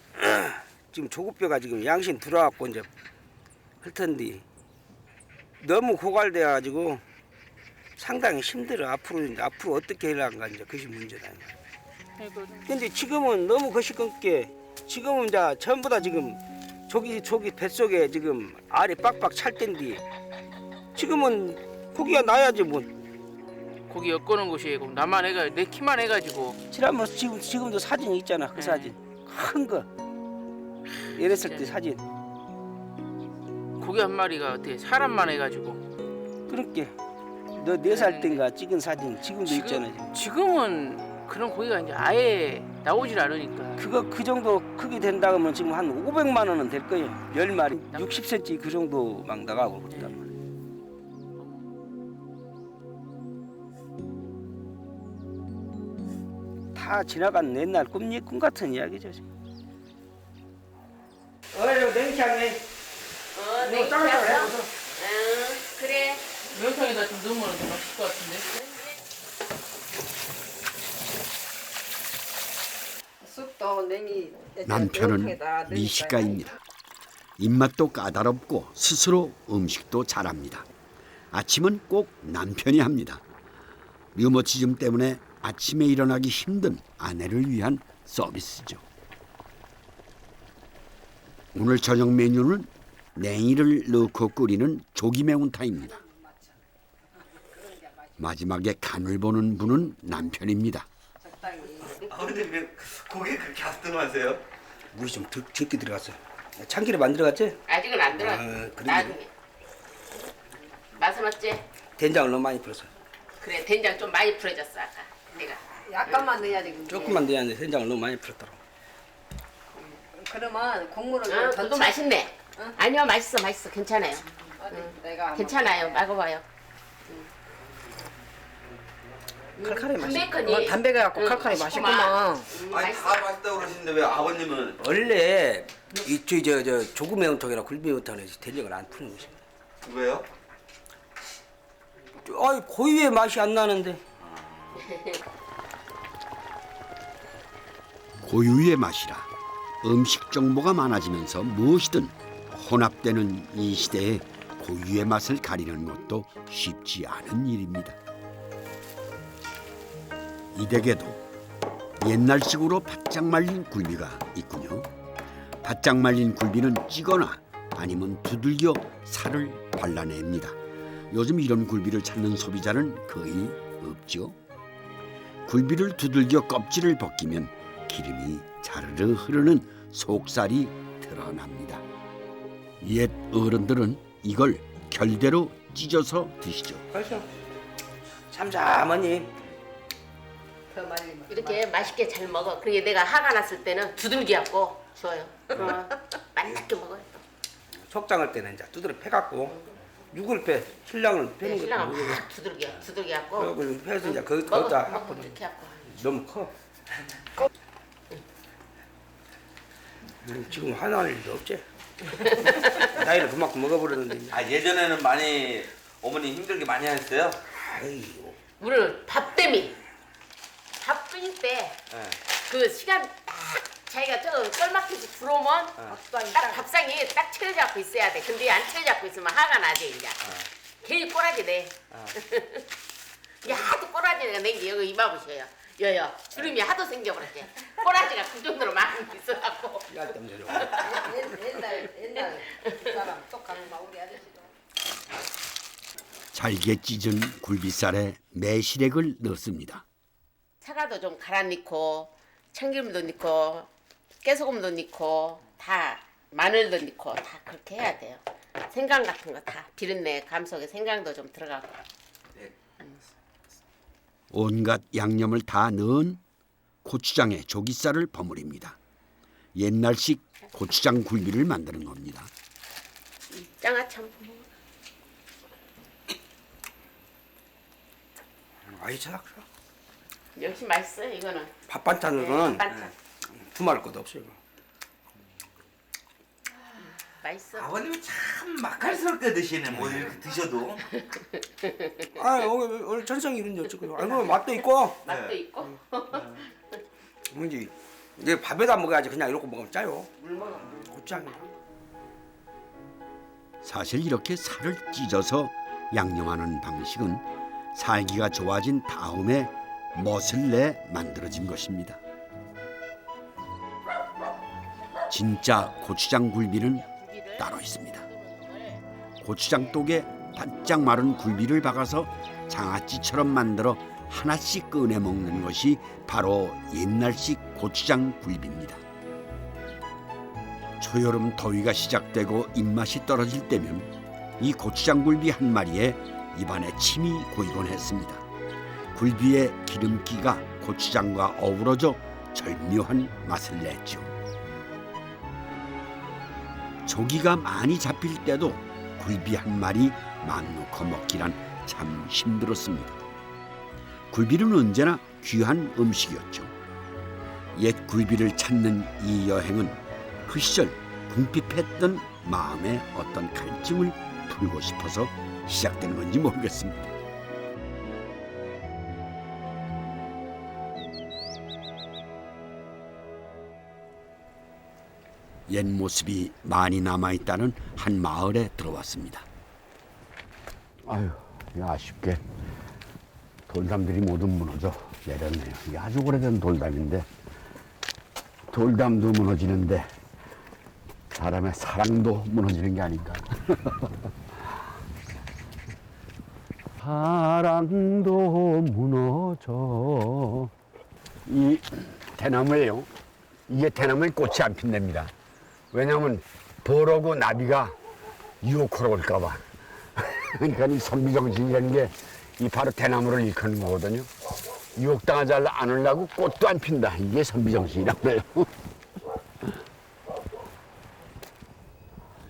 지금 조급뼈가 지금 양심 들어왔고 이제 할 텐데 너무 고갈돼가지고 상당히 힘들어. 앞으로 어떻게 하려는가 이제 그것이 문제다. 근데 지금은 너무 것이 끊게 지금은 이제 전부 다 지금 조기 뱃속에 지금 알이 빡빡 찰 텐데 지금은 고기가 나야지 뭐. 고기 엮어놓은 것이 나만 해가 내 키만 해가지고. 지난번 지금도 사진이 있잖아. 그 사진 큰 거. 이랬을 때 사진. 고기 한 마리가 어떻게 사람만 해가지고. 그렇게 너 4살 땐가 찍은 사진 지금도 있잖아. 지금은 그런 고기가 이제 아예 나오질 않으니까. 그 정도 크기 된다 그러면 지금 한 500만 원은 될 거예요. 10마리 60cm 그 정도 막 나가고 그렇단 말이야. 다 지나간 옛날 꿈 같은 이야기죠. 냉장에. 냉장에. 그래. 매운탕에다 좀 넣으면 더 맛있을 것 같은데. 쑥도 냉이. 남편은 미식가입니다. 입맛도 까다롭고 스스로 음식도 잘합니다. 아침은 꼭 남편이 합니다. 류머티즘 때문에 아침에 일어나기 힘든 아내를 위한 서비스죠. 오늘 저녁 메뉴는 냉이를 넣고 끓이는 조기 매운탕입니다. 마지막에 간을 보는 분은 남편입니다. 근데 왜 고기 그렇게 앞등하세요? 물이 좀 적게 들어갔어. 참기름 안 들어갔지? 아직은 안 들어. 나중에. 맛은 어째? 된장을 너무 많이 풀었어. 그래 된장 좀 많이 풀어졌어 아까 내가. 약간만 넣어야지. 조금만 넣어야 돼. 된장을 너무 많이 풀었더라고. 그러면 국물을 그거 맛있네. 아니요 맛있어 괜찮아요. 내가 괜찮아요 먹어봐요. 칼칼이 담백하니. 담배가 갖고 칼칼이 맛있구만. 아니 다 맛있다고 그러시는데 왜 아버님은 원래 저 조금 매운탕이나 굴비 매운탕은 된장을 안 푸는 것이. 왜요? 아이 고유의 맛이 안 나는데. 고유의 맛이라 음식 정보가 많아지면서 무엇이든 혼합되는 이 시대에 고유의 맛을 가리는 것도 쉽지 않은 일입니다. 이 댁에도 옛날식으로 바짝 말린 굴비가 있군요. 바짝 말린 굴비는 찌거나 아니면 두들겨 살을 발라냅니다. 요즘 이런 굴비를 찾는 소비자는 거의 없죠. 굴비를 두들겨 껍질을 벗기면 기름이 자르르 흐르는 속살이 드러납니다. 옛 어른들은 이걸 결대로 찢어서 드시죠. 그렇죠. 참자 어머니. 이렇게 맛있게 잘 먹어. 그게 내가 화가 났을 때는 두들기하고 줘요. 맛있게 먹어요. 속상할 때는 이제 두드려 패갖고 육을 패 신랑을 패는 신랑은 거죠. 막 두들기하고. 그리고 패서 이제 거기다 하거든. 이렇게 하고. 너무 커. 지금 화날 일도 없지. 나이를 그만큼 먹어버렸는데. 아 예전에는 많이 어머니 힘들게 많이 하셨어요? 아이고. 우리는 밥 때문에 밥 끓일 때 그 시간 딱 자기가 저 썰막해서 들어오면 딱 밥상에 딱 차려잡고 있어야 돼. 근데 안 차려잡고 있으면 화가 나지 이제. 괜히 꼬라지 내. 이게 하도 꼬라지가 내게 여기 이마부셔요. 여여 주름이 하도 생겨버렸지. 꼬라지가 그 정도로 많이 있어갖고. 야 때문에 옛날 사람 똑같은 막 우리 아저씨도. 잘게 찢은 굴비살에 매실액을 넣습니다. 사과도 좀 갈아 넣고 참기름도 넣고 깨소금도 넣고 다 마늘도 넣고 다 그렇게 해야 돼요. 생강 같은 거 다 비린내 감속에 생강도 좀 들어가고. 온갖 양념을 다 넣은 고추장에 조깃살을 버무립니다. 옛날식 고추장 굴비를 만드는 겁니다. 장아참. 아이 참. 역시 맛있어요 이거는. 밥 반찬으로는 네, 반찬. 두말할 것도 없어요. 맛있어. 아버님이 참 맛깔스럽게 드시네. 뭐 이렇게 드셔도. 아 오늘 전성이 이런데 어쩌고. 아이고 맛도 있고. 맛도 있고. 뭔지 이제 밥에다 먹어야지 그냥 이렇게 먹으면 짜요. 고추장이. 사실 이렇게 살을 찢어서 양념하는 방식은 살기가 좋아진 다음에 멋을 내 만들어진 것입니다. 진짜 고추장 굴비는 따로 있습니다. 고추장 똑에 바짝 마른 굴비를 박아서 장아찌처럼 만들어 하나씩 꺼내 먹는 것이 바로 옛날식 고추장 굴비입니다. 초여름 더위가 시작되고 입맛이 떨어질 때면 이 고추장 굴비 한 마리에 입안에 침이 고이곤 했습니다. 굴비의 기름기가 고추장과 어우러져 절묘한 맛을 냈죠. 조기가 많이 잡힐 때도 굴비 한 마리 맘 놓고 먹기란 참 힘들었습니다. 굴비는 언제나 귀한 음식이었죠. 옛 굴비를 찾는 이 여행은 그 시절 궁핍했던 마음의 어떤 갈증을 풀고 싶어서 시작되는 건지 모르겠습니다. 옛 모습이 많이 남아있다는 한 마을에 들어왔습니다. 아유, 아쉽게 돌담들이 모두 무너져 내렸네요. 이게 아주 오래된 돌담인데 돌담도 무너지는데 사람의 사랑도 무너지는 게 아닌가. 사랑도 무너져. 이 대나무예요. 이게 대나무에 꽃이 안 핀답니다. 왜냐하면 벌하고 나비가 유혹하러 올까봐. 그러니까 이 선비정신이라는 게 이 바로 대나무를 일컫는 거거든요. 유혹당하지 않으려고 꽃도 안 핀다. 이게 선비정신이라고 그래요.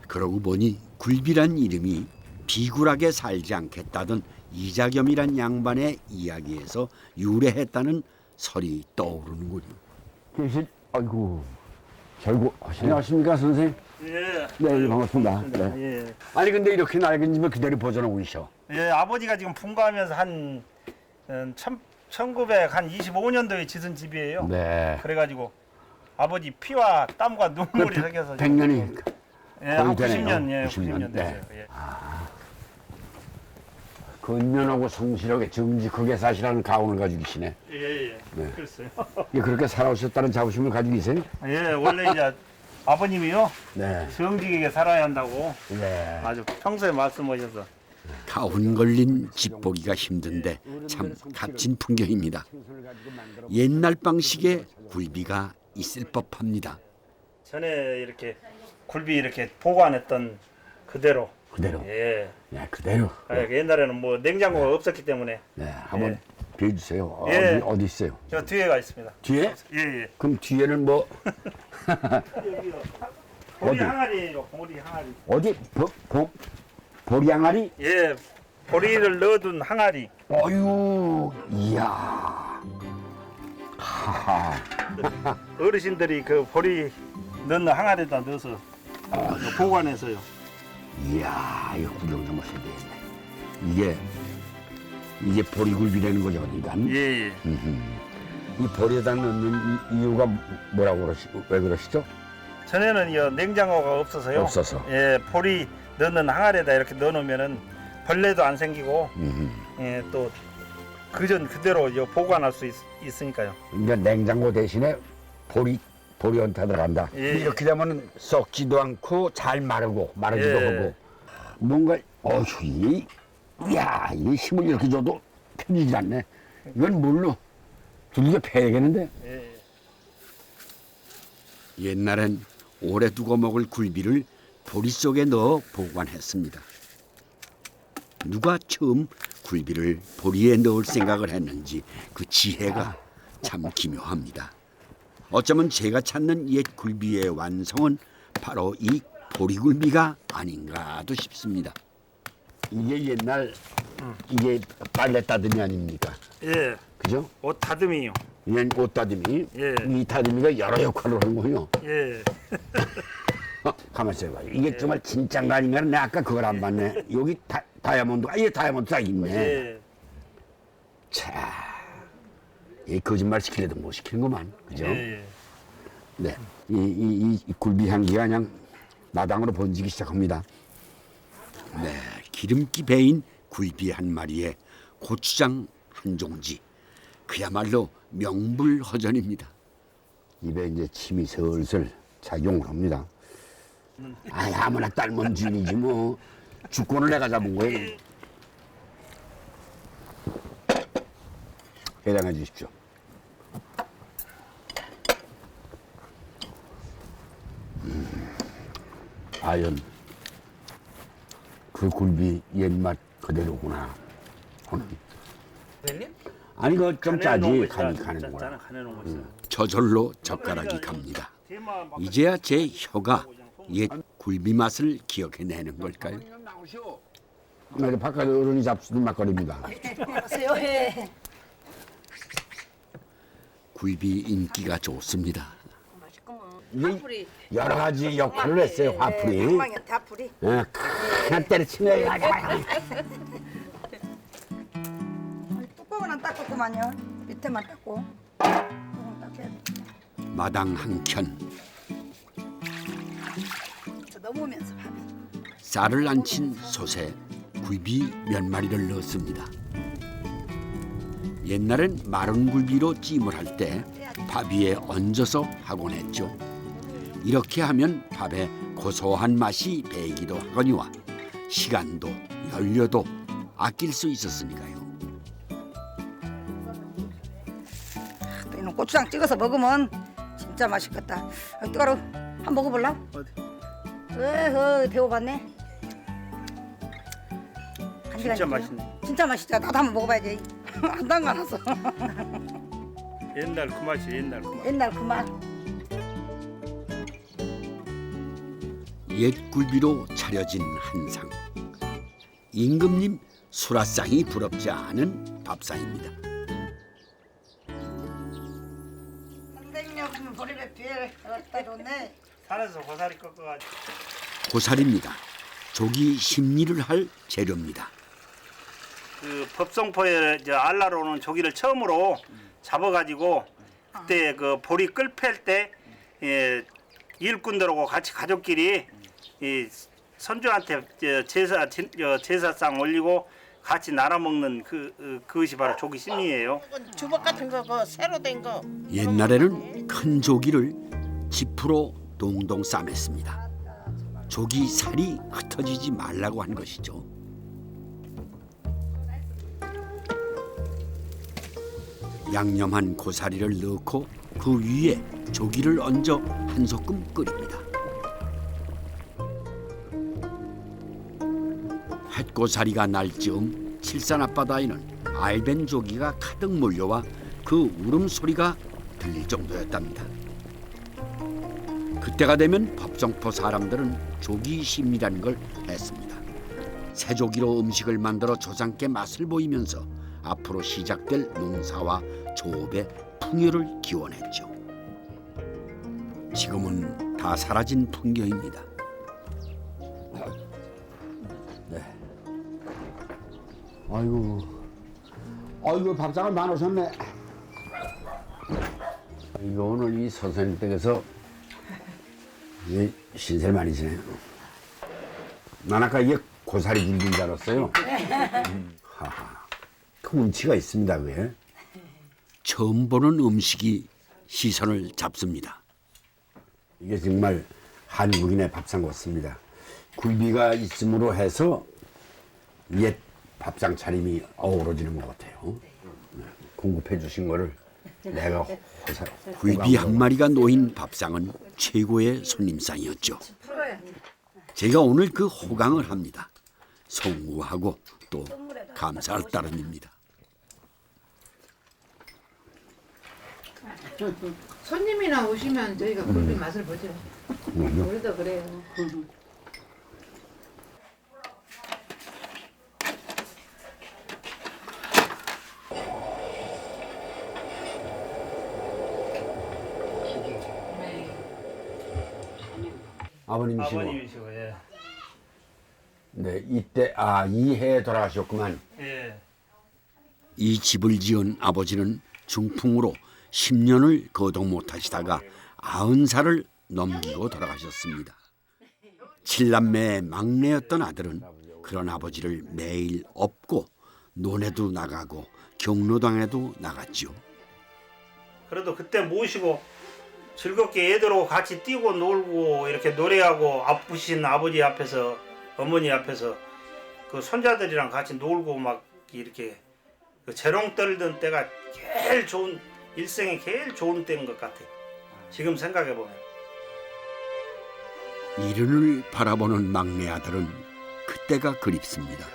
그러고 보니 굴비란 이름이 비굴하게 살지 않겠다던 이자겸이란 양반의 이야기에서 유래했다는 설이 떠오르는군요. 계실, 아이고, 결국 안녕하십니까 선생님? 예. 네, 반갑습니다. 네. 예. 아니 근데 이렇게 낡은 집을 그대로 보존하고 계셔. 예, 아버지가 지금 분가하면서 한 1925년도에 짓은 집이에요. 네. 그래가지고 아버지 피와 땀과 눈물이 섞여서 100년이 예, 한 90년, 예, 90년 됐어요. 네. 예. 근면하고 성실하게 정직하게 사시라는 가훈을 가지고 계시네. 예. 네. 그랬어요. 예, 그렇게 살아오셨다는 자부심을 가지고 계세요? 예, 원래 이제 아버님이요. 네. 정직하게 살아야 한다고 네. 아주 평소에 말씀하셔서 가훈 걸린 집 보기가 힘든데 참 값진 풍경입니다. 옛날 방식의 굴비가 있을 법합니다. 전에 이렇게 굴비 이렇게 보관했던 그대로. 그대로. 예. 네, 그대로. 옛날에는 뭐 냉장고가 없었기 때문에. 네, 한번 비워주세요. 예. 어디 있어요? 저 뒤에가 있습니다. 뒤에? 예. 그럼 뒤에는 뭐 보리 어디? 항아리예요. 보리 항아리. 어디? 보리 항아리? 예. 보리를 넣어둔 항아리. 어유, 이야. 하하. 어르신들이 그 보리 넣는 항아리에다 넣어서 보관해서요. 이야, 이거 구경 좀 하셔야 되겠네. 이게 보리굴비라는 거죠, 그러니까. 예. 이 보리에다 넣는 이유가 뭐라고 왜 그러시죠? 전에는 냉장고가 없어서요. 없어서. 예, 보리 넣는 항아리에다 이렇게 넣어놓으면은 벌레도 안 생기고, 예, 또 그전 그대로 보관할 수 있으니까요. 그러니까 냉장고 대신에 보리 연타 들어간다. 예. 이렇게 되면 썩지도 않고 잘 마르기도 예. 하고 뭔가 이 힘을 이렇게 줘도 펴지지 않네. 이건 물로 두들겨 패야겠는데. 예. 옛날엔 오래 두고 먹을 굴비를 보리 속에 넣어 보관했습니다. 누가 처음 굴비를 보리에 넣을 생각을 했는지 그 지혜가 참 기묘합니다. 어쩌면 제가 찾는 옛 굴비의 완성은 바로 이 보리굴비가 아닌가도 싶습니다. 이게 옛날 이게 빨래 따듬이 아닙니까? 예. 그죠? 옷 다듬이요. 이건 옷 따듬이. 예. 이 다듬이가 여러 역할을 하는 거요. 예. 가만 있어봐. 이게 정말 진짠가 아닌가? 내가 아까 그걸 안 봤네. 여기 다이아몬드가 이게 다이아몬드 딱 있네. 예. 자, 이 거짓말 시키려도 못 시키는구만, 그죠? 예. 네, 이 굴비 향기가 그냥 마당으로 번지기 시작합니다. 네, 기름기 배인 굴비 한 마리에 고추장 한 종지. 그야말로 명불허전입니다. 입에 이제 침이 슬슬 작용을 합니다. 아무나 딸몬 주인이지 뭐. 주권을 내가 잡은 거예요. 해당해 주십시오. 과연 그 굴비 옛맛 그대로구나. 아니 그거 좀 짜지. 간이 가는 거야. 저절로 젓가락이 갑니다. 이제야 제 혀가 옛 굴비 맛을 기억해내는 걸까요? 여기 바깥에 어른이 잡수는 막걸리입니다. 안녕하세요. 굴비 인기가 좋습니다. 이게 여러 가지 역할을 했어요. 화풀이. 다풀이. 그냥 때려치네. 뚜껑은 안 닦았구만요. 밑에만 닦고. 마당 한켠 넘으면서 밥이. 쌀을 안 친 솥에 굴비 몇 마리를 넣습니다. 옛날엔 마른 굴비로 찜을 할 때 밥 위에 얹어서 하곤 했죠. 이렇게 하면 밥에 고소한 맛이 배기도 하거니와 시간도 연료도 아낄 수 있었으니까요. 이놈 고추장 찍어서 먹으면 진짜 맛있겠다. 뜨거워. 한번 먹어볼라? 어디? 배워봤네. 진짜 맛있네. 진짜 맛있다. 나도 한번 먹어봐야지. 안 담가놨어. 옛날 그 맛이 옛날 그 맛. 옛날 그 맛. 옛 굴비로 차려진 한상. 임금님 수라상이 부럽지 않은 밥상입니다. 선생님 없으면 보리배 비엘 갖다 줬네. 산에서 고사리 꺾어가지고. 고사리입니다. 조기 심리를 할 재료입니다. 그 법성포에 알라로는 조기를 처음으로 잡아가지고 그때 그 보리 끌 팰 때 일꾼들하고 같이 가족끼리 선조한테 제사상 올리고 같이 나눠 먹는 그것이 바로 조기 심리예요. 주걱 같은 거 그 새로 된 거. 옛날에는 큰 조기를 지푸로 동동 싸맸습니다. 조기 살이 흩어지지 말라고 한 것이죠. 양념한 고사리를 넣고 그 위에 조기를 얹어 한 소끔 끓입니다. 햇고사리가 날 즈음 칠산 앞바다에는 알벤 조기가 가득 몰려와 그 울음소리가 들릴 정도였답니다. 그때가 되면 법성포 사람들은 조기심이라는 걸 했습니다. 새조기로 음식을 만들어 조상께 맛을 보이면서 앞으로 시작될 농사와 조업의 풍요를 기원했죠. 지금은 다 사라진 풍경입니다. 아이고 밥상을 많이 오셨네. 이거 오늘 이 선생님 댁에서 신세를 많이 지내요. 난 아까 이게 고사리 굴비인 줄 알았어요. 하하, 그 운치가 있습니다, 그게. 처음 보는 음식이 시선을 잡습니다. 이게 정말 한국인의 밥상 같습니다. 굴비가 있음으로 해서 옛 밥상 차림이 어우러지는 것 같아요. 공급해 주신 거를 내가 굴비 한 마리가 놓인 밥상은 최고의 손님상이었죠. 제가 오늘 그 호강을 합니다. 송구하고 또 감사할 따름입니다. 손님이나 오시면 저희가 굴비 맛을 보죠. 우리도 그래요. 아버님이시고. 아버님이시고, 예. 네, 이때 이해 돌아가셨구만. 예. 이 집을 지은 아버지는 중풍으로 10년을 거동 못하시다가 90살을 넘기고 돌아가셨습니다. 7남매의 막내였던 아들은 그런 아버지를 매일 업고 논에도 나가고 경로당에도 나갔죠. 그래도 그때 모시고 즐겁게 애들하고 같이 뛰고 놀고 이렇게 노래하고 아프신 아버지 앞에서 어머니 앞에서 그 손자들이랑 같이 놀고 막 이렇게 그 재롱 떨던 때가 제일 좋은 일생에 제일 좋은 때인 것 같아. 지금 생각해 보면. 이른을 바라보는 막내 아들은 그때가 그립습니다.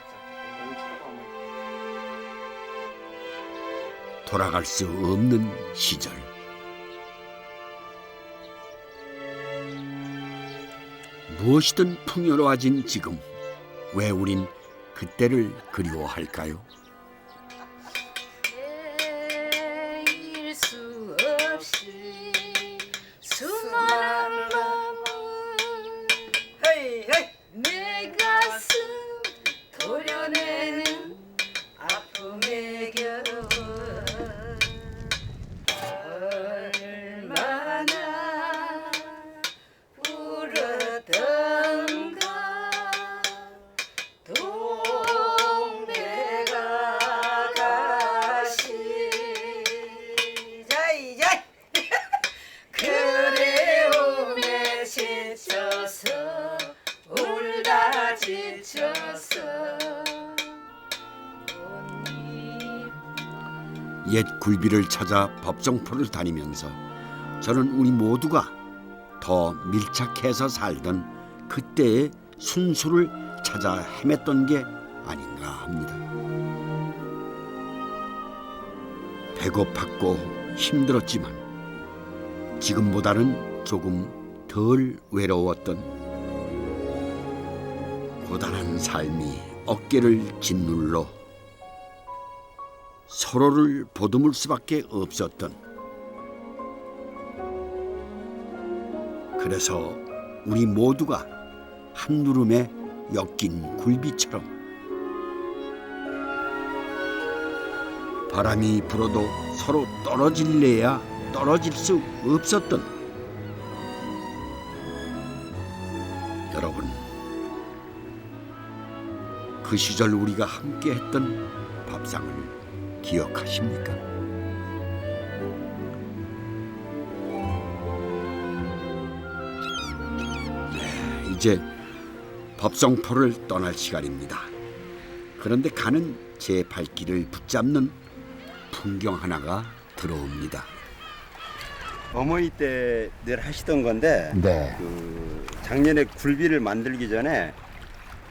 돌아갈 수 없는 시절. 무엇이든 풍요로워진 지금, 왜 우린 그때를 그리워할까요? 잊을 수 없이 수많은 마음을 내 가슴 도려내는 아픔의 겨울 얼마나 울었던가 동네가 가시자 그리움에 지쳐서 울다 지쳐서 옛 굴비를 찾아 법정포를 다니면서 저는 우리 모두가 더 밀착해서 살던 그때의 순수를 찾아 헤맸던 게 아닌가 합니다. 배고팠고 힘들었지만 지금보다는 조금 덜 외로웠던 고단한 삶이 어깨를 짓눌러 서로를 보듬을 수밖에 없었던, 그래서 우리 모두가 한누름에 엮인 굴비처럼 바람이 불어도 서로 떨어질래야 떨어질 수 없었던, 여러분, 그 시절 우리가 함께했던 밥상을 기억하십니까? 네, 이제 법성포를 떠날 시간입니다. 그런데 가는 제 발길을 붙잡는 풍경 하나가 들어옵니다. 어머니 때 늘 하시던 건데 네. 그 작년에 굴비를 만들기 전에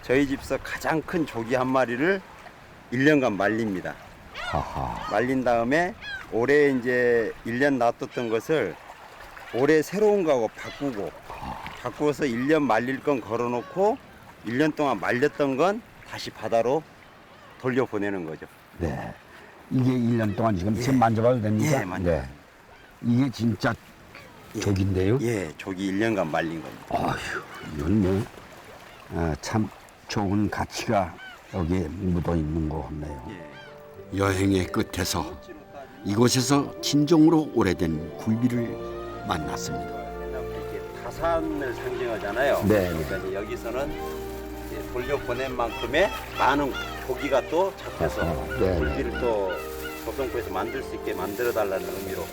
저희 집에서 가장 큰 조기 한 마리를 1년간 말립니다. 하하. 말린 다음에 올해 이제 1년 놔뒀던 것을 올해 새로운 거하고 바꾸어서 1년 말릴 건 걸어놓고 1년 동안 말렸던 건 다시 바다로 돌려보내는 거죠. 네. 이게 1년 동안 지금 만져봐도 됩니까? 예, 만져봐요. 네. 이게 진짜 조기인데요? 예, 조기 1년간 말린 겁니다. 아휴, 이건 뭐, 참 좋은 가치가 여기에 묻어 있는 것 같네요. 여행의 끝에서 이곳에서 진정으로 오래된 굴비를 만났습니다. 타산을 상징하잖아요. 네. 그러니까 이제 여기서는 이제 돌려보낸 만큼의 많은 고기가 또 잡혀서 네. 굴비를 또 법성포에서 만들 수 있게 만들어 달라는 의미로.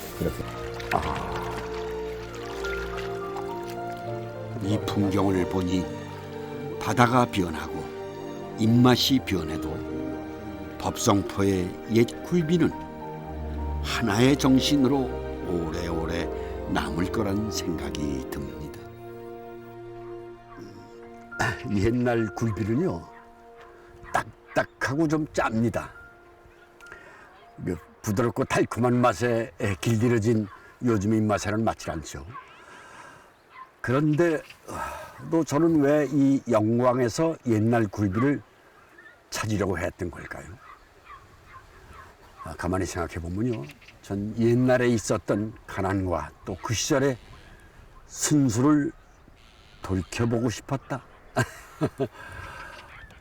이 풍경을 보니 바다가 변하고 입맛이 변해도 법성포의 옛 굴비는 하나의 정신으로 오래오래 남을 거란 생각이 듭니다. 옛날 굴비는요, 딱딱하고 좀 짭니다. 그 부드럽고 달콤한 맛에 길들여진 요즘 입맛에는 맞지 않죠. 그런데 또 저는 왜 이 영광에서 옛날 굴비를 찾으려고 했던 걸까요? 가만히 생각해 보면요, 전 옛날에 있었던 가난과 또 그 시절의 순수를 돌켜보고 싶었다.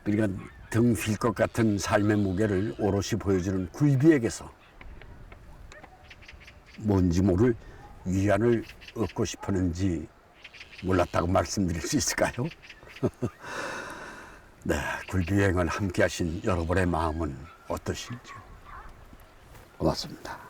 그러니까 등 휠 것 같은 삶의 무게를 오롯이 보여주는 굴비에게서 뭔지 모를 위안을 얻고 싶었는지 몰랐다고 말씀드릴 수 있을까요? 네, 굴비 여행을 함께 하신 여러분의 마음은 어떠신지요? 고맙습니다.